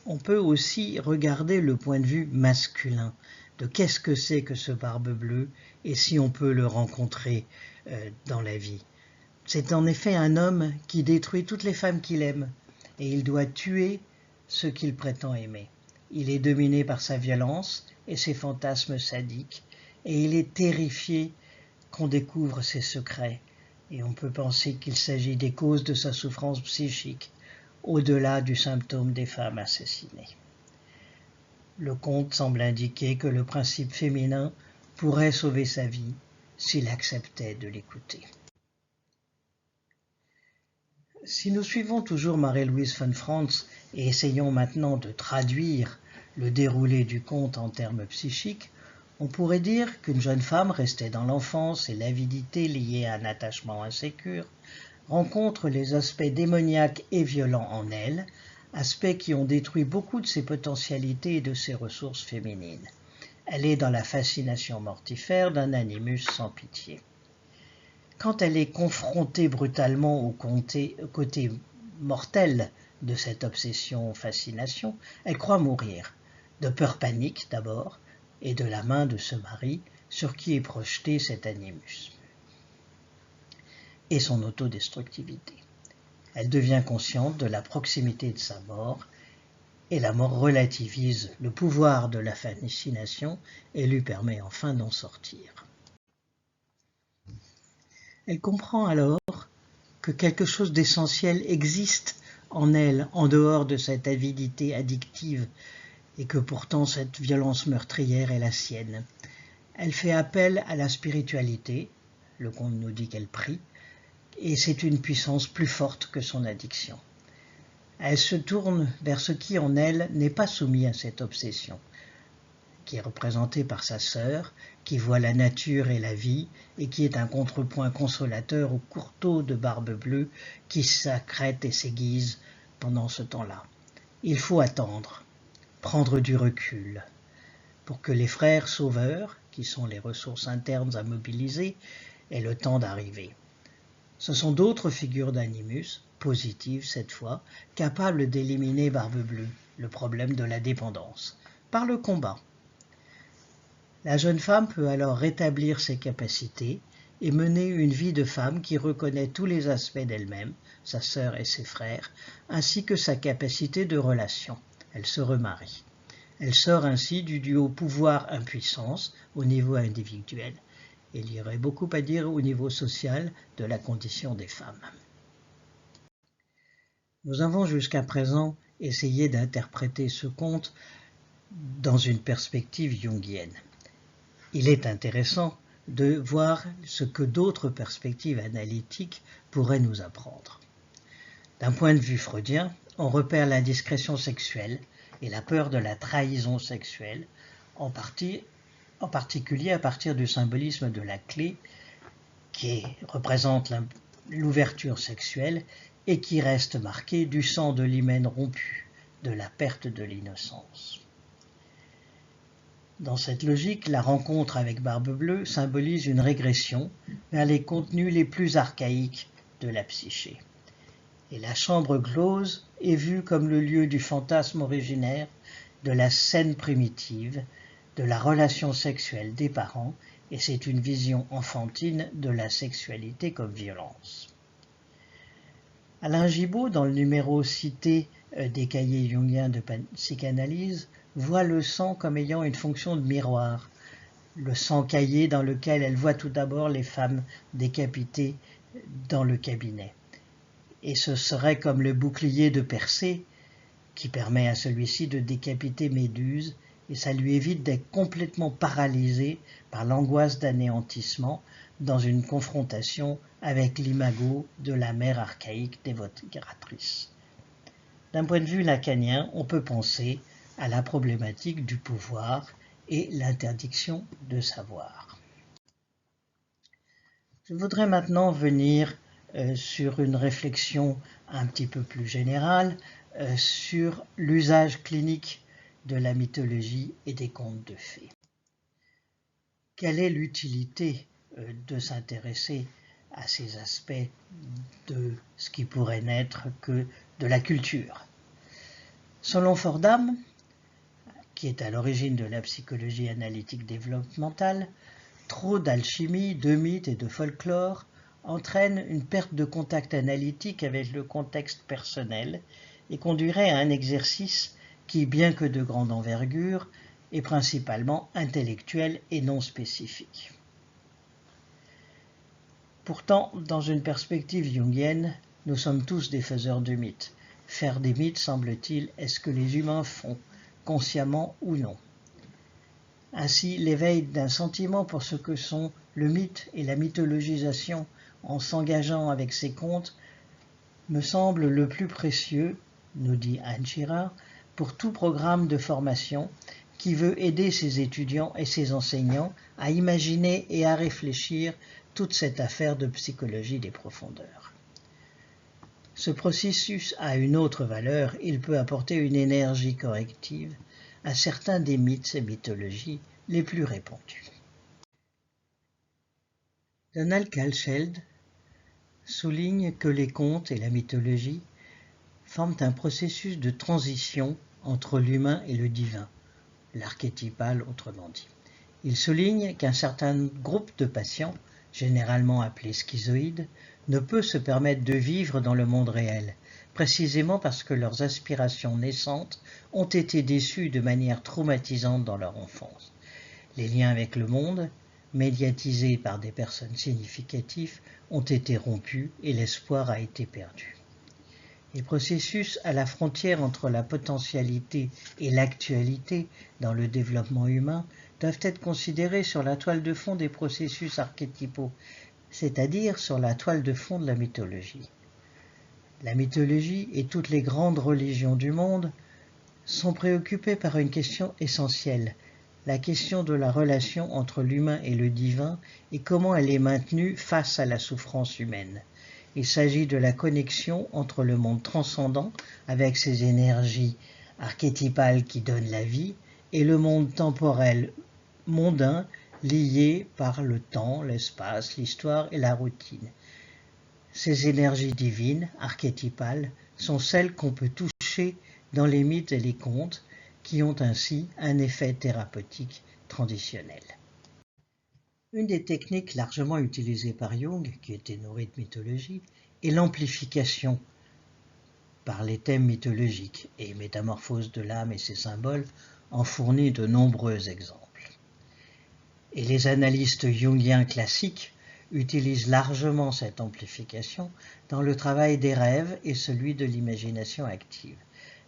on peut aussi regarder le point de vue masculin de qu'est-ce que c'est que ce Barbe Bleue et si on peut le rencontrer dans la vie. C'est en effet un homme qui détruit toutes les femmes qu'il aime et il doit tuer ceux qu'il prétend aimer. Il est dominé par sa violence et ses fantasmes sadiques et il est terrifié qu'on découvre ses secrets et on peut penser qu'il s'agit des causes de sa souffrance psychique au-delà du symptôme des femmes assassinées. Le conte semble indiquer que le principe féminin pourrait sauver sa vie s'il acceptait de l'écouter. Si nous suivons toujours Marie-Louise von Franz et essayons maintenant de traduire le déroulé du conte en termes psychiques, on pourrait dire qu'une jeune femme restée dans l'enfance et l'avidité liée à un attachement insécure rencontre les aspects démoniaques et violents en elle, aspects qui ont détruit beaucoup de ses potentialités et de ses ressources féminines. Elle est dans la fascination mortifère d'un animus sans pitié. Quand elle est confrontée brutalement au côté mortel de cette obsession-fascination, elle croit mourir, de peur panique d'abord, et de la main de ce mari sur qui est projeté cet animus et son autodestructivité. Elle devient consciente de la proximité de sa mort et la mort relativise le pouvoir de la fascination et lui permet enfin d'en sortir. Elle comprend alors que quelque chose d'essentiel existe en elle, en dehors de cette avidité addictive, et que pourtant cette violence meurtrière est la sienne. Elle fait appel à la spiritualité, le conte nous dit qu'elle prie, et c'est une puissance plus forte que son addiction. Elle se tourne vers ce qui en elle n'est pas soumis à cette obsession, qui est représentée par sa sœur, qui voit la nature et la vie, et qui est un contrepoint consolateur au courteau de Barbe Bleue qui s'accrète et s'aiguise pendant ce temps-là. Il faut attendre, prendre du recul, pour que les frères sauveurs, qui sont les ressources internes à mobiliser, aient le temps d'arriver. Ce sont d'autres figures d'animus, positives cette fois, capables d'éliminer Barbe Bleue, le problème de la dépendance, par le combat. La jeune femme peut alors rétablir ses capacités et mener une vie de femme qui reconnaît tous les aspects d'elle-même, sa sœur et ses frères, ainsi que sa capacité de relation. Elle se remarie. Elle sort ainsi du duo pouvoir-impuissance au niveau individuel. Il y aurait beaucoup à dire au niveau social de la condition des femmes. Nous avons jusqu'à présent essayé d'interpréter ce conte dans une perspective jungienne. Il est intéressant de voir ce que d'autres perspectives analytiques pourraient nous apprendre. D'un point de vue freudien, on repère l'indiscrétion sexuelle et la peur de la trahison sexuelle, en particulier à partir du symbolisme de la clé qui représente l'ouverture sexuelle et qui reste marquée du sang de l'hymen rompu, de la perte de l'innocence. Dans cette logique, la rencontre avec Barbe Bleue symbolise une régression vers les contenus les plus archaïques de la psyché. Et la chambre close est vue comme le lieu du fantasme originaire, de la scène primitive, de la relation sexuelle des parents, et c'est une vision enfantine de la sexualité comme violence. Alain Gibault, dans le numéro cité des cahiers jungiens de psychanalyse, voit le sang comme ayant une fonction de miroir, le sang caillé dans lequel elle voit tout d'abord les femmes décapitées dans le cabinet. Et ce serait comme le bouclier de Persée qui permet à celui-ci de décapiter Méduse, et ça lui évite d'être complètement paralysé par l'angoisse d'anéantissement, dans une confrontation avec l'imago de la mère archaïque dévoratrice. D'un point de vue lacanien, on peut penser à la problématique du pouvoir et l'interdiction de savoir. Je voudrais maintenant venir sur une réflexion un petit peu plus générale sur l'usage clinique de la mythologie et des contes de fées. Quelle est l'utilité de s'intéresser à ces aspects de ce qui pourrait n'être que de la culture? Selon Fordham, qui est à l'origine de la psychologie analytique développementale, trop d'alchimie, de mythes et de folklore entraîne une perte de contact analytique avec le contexte personnel et conduirait à un exercice qui, bien que de grande envergure, est principalement intellectuel et non spécifique. Pourtant, dans une perspective jungienne, nous sommes tous des faiseurs de mythes. Faire des mythes, semble-t-il, est ce que les humains font, consciemment ou non. Ainsi, l'éveil d'un sentiment pour ce que sont le mythe et la mythologisation en s'engageant avec ces contes me semble le plus précieux, nous dit Anne Girard, pour tout programme de formation qui veut aider ses étudiants et ses enseignants à imaginer et à réfléchir toute cette affaire de psychologie des profondeurs. Ce processus a une autre valeur, il peut apporter une énergie corrective à certains des mythes et mythologies les plus répandus. Donald Kalscheld souligne que les contes et la mythologie forment un processus de transition entre l'humain et le divin, l'archétypal autrement dit. Il souligne qu'un certain groupe de patients, généralement appelés schizoïdes, ne peut se permettre de vivre dans le monde réel, précisément parce que leurs aspirations naissantes ont été déçues de manière traumatisante dans leur enfance. Les liens avec le monde, médiatisés par des personnes significatives, ont été rompus et l'espoir a été perdu. Les processus à la frontière entre la potentialité et l'actualité dans le développement humain doivent être considérés sur la toile de fond des processus archétypaux, c'est-à-dire sur la toile de fond de la mythologie. La mythologie et toutes les grandes religions du monde sont préoccupées par une question essentielle, la question de la relation entre l'humain et le divin et comment elle est maintenue face à la souffrance humaine. Il s'agit de la connexion entre le monde transcendant, avec ses énergies archétypales qui donnent la vie, et le monde temporel mondain, lié par le temps, l'espace, l'histoire et la routine. Ces énergies divines, archétypales, sont celles qu'on peut toucher dans les mythes et les contes, qui ont ainsi un effet thérapeutique traditionnel. Une des techniques largement utilisées par Jung, qui était nourrie de mythologie, est l'amplification par les thèmes mythologiques, et Métamorphose de l'âme et ses symboles en fournit de nombreux exemples. Et les analystes jungiens classiques utilisent largement cette amplification dans le travail des rêves et celui de l'imagination active.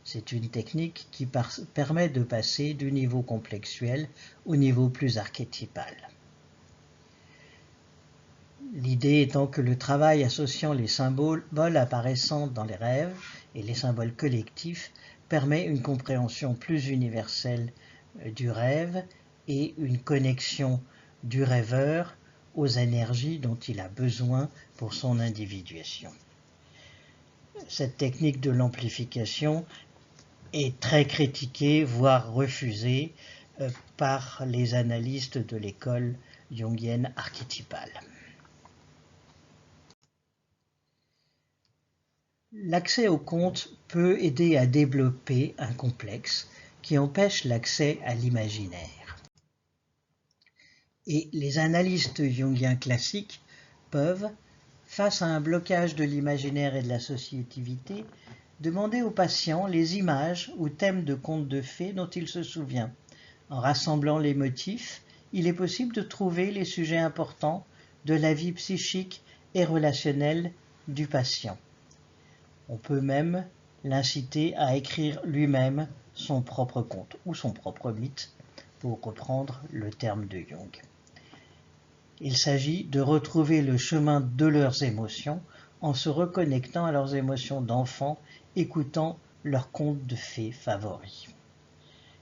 C'est une technique qui permet de passer du niveau complexuel au niveau plus archétypal. L'idée étant que le travail associant les symboles apparaissant dans les rêves et les symboles collectifs permet une compréhension plus universelle du rêve et une connexion du rêveur aux énergies dont il a besoin pour son individuation. Cette technique de l'amplification est très critiquée, voire refusée par les analystes de l'école jungienne archétypale. L'accès au conte peut aider à développer un complexe qui empêche l'accès à l'imaginaire. Et les analystes jungiens classiques peuvent, face à un blocage de l'imaginaire et de l'associativité, demander au patient les images ou thèmes de contes de fées dont il se souvient. En rassemblant les motifs, il est possible de trouver les sujets importants de la vie psychique et relationnelle du patient. On peut même l'inciter à écrire lui-même son propre conte ou son propre mythe, pour reprendre le terme de Jung. Il s'agit de retrouver le chemin de leurs émotions en se reconnectant à leurs émotions d'enfants, écoutant leurs contes de fées favoris.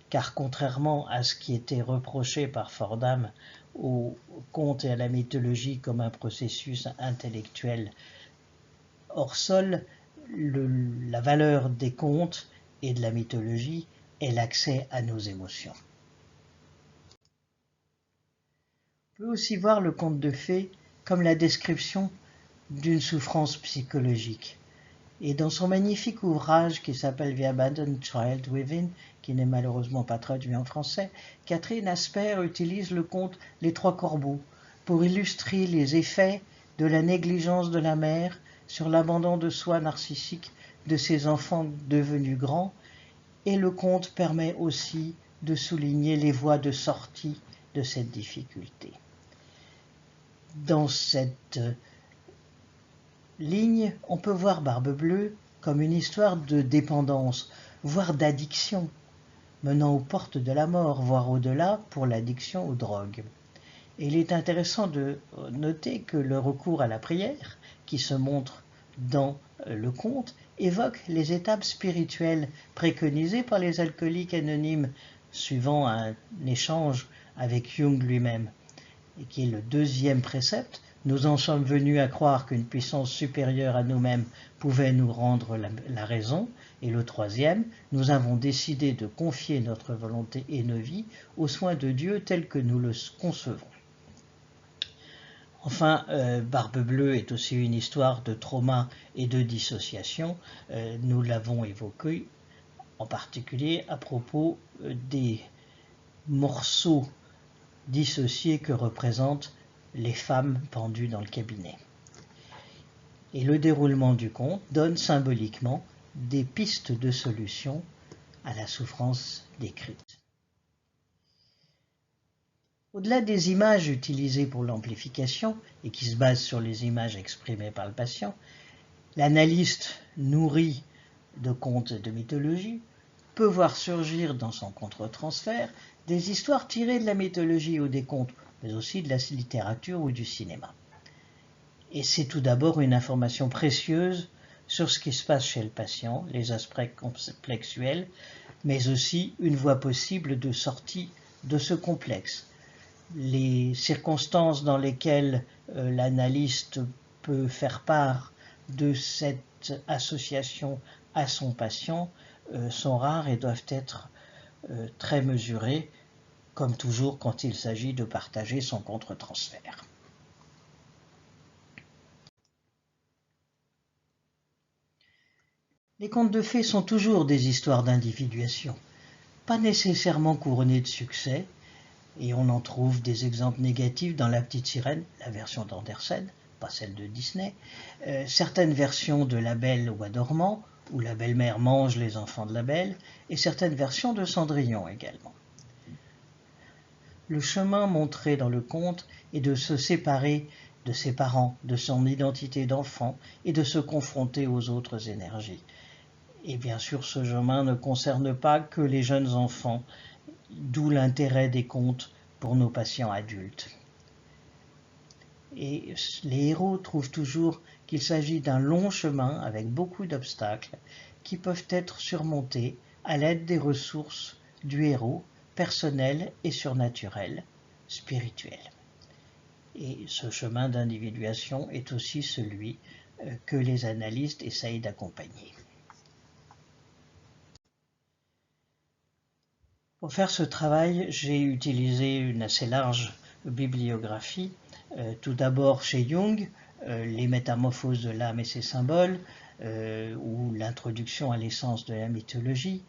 Car contrairement à ce qui était reproché par Fordham aux contes et à la mythologie comme un processus intellectuel hors sol, la valeur des contes et de la mythologie est l'accès à nos émotions. On peut aussi voir le conte de fées comme la description d'une souffrance psychologique. Et dans son magnifique ouvrage qui s'appelle The Abandoned Child Within, qui n'est malheureusement pas traduit en français, Catherine Asper utilise le conte Les Trois Corbeaux pour illustrer les effets de la négligence de la mère sur l'abandon de soi narcissique de ses enfants devenus grands, et le conte permet aussi de souligner les voies de sortie de cette difficulté. Dans cette ligne, on peut voir Barbe Bleue comme une histoire de dépendance, voire d'addiction, menant aux portes de la mort, voire au-delà pour l'addiction aux drogues. Et il est intéressant de noter que le recours à la prière, qui se montre dans le conte, évoque les étapes spirituelles préconisées par les alcooliques anonymes, suivant un échange avec Jung lui-même, et qui est le deuxième précepte. Nous en sommes venus à croire qu'une puissance supérieure à nous-mêmes pouvait nous rendre la raison. Et le troisième, nous avons décidé de confier notre volonté et nos vies aux soins de Dieu tels que nous le concevons. Enfin, Barbe Bleue est aussi une histoire de trauma et de dissociation. Nous l'avons évoqué en particulier à propos des morceaux dissociés que représentent les femmes pendues dans le cabinet. Et le déroulement du conte donne symboliquement des pistes de solution à la souffrance décrite. Au-delà des images utilisées pour l'amplification et qui se basent sur les images exprimées par le patient, l'analyste nourri de contes et de mythologie peut voir surgir dans son contre-transfert des histoires tirées de la mythologie ou des contes, mais aussi de la littérature ou du cinéma. Et c'est tout d'abord une information précieuse sur ce qui se passe chez le patient, les aspects complexuels, mais aussi une voie possible de sortie de ce complexe. Les circonstances dans lesquelles l'analyste peut faire part de cette association à son patient sont rares et doivent être très mesurées, comme toujours quand il s'agit de partager son contre-transfert. Les contes de fées sont toujours des histoires d'individuation, pas nécessairement couronnées de succès, et on en trouve des exemples négatifs dans La Petite Sirène, la version d'Andersen, pas celle de Disney, certaines versions de La Belle au Bois dormant, où la belle-mère mange les enfants de la belle, et certaines versions de Cendrillon également. Le chemin montré dans le conte est de se séparer de ses parents, de son identité d'enfant, et de se confronter aux autres énergies. Et bien sûr, ce chemin ne concerne pas que les jeunes enfants, d'où l'intérêt des contes pour nos patients adultes. Et les héros trouvent toujours qu'il s'agit d'un long chemin avec beaucoup d'obstacles qui peuvent être surmontés à l'aide des ressources du héros, personnelles et surnaturelles, spirituelles. Et ce chemin d'individuation est aussi celui que les analystes essayent d'accompagner. Pour faire ce travail, j'ai utilisé une assez large bibliographie. Tout d'abord chez Jung, les métamorphoses de l'âme et ses symboles, ou l'introduction à l'essence de la mythologie,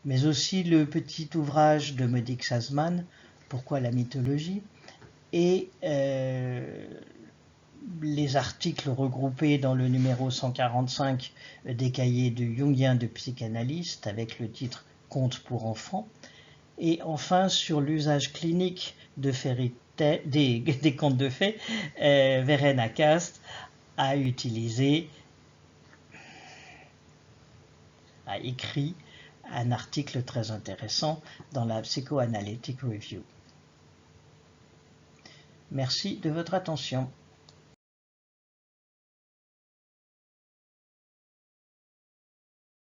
mais aussi le petit ouvrage de Modic Sazman, Pourquoi la mythologie, et les articles regroupés dans le numéro 145 des cahiers de Jungien de psychanalyste avec le titre Contes pour enfants. Et enfin, sur l'usage clinique de des contes de fées, Verena Cast a écrit un article très intéressant dans la Psychoanalytic Review. Merci de votre attention.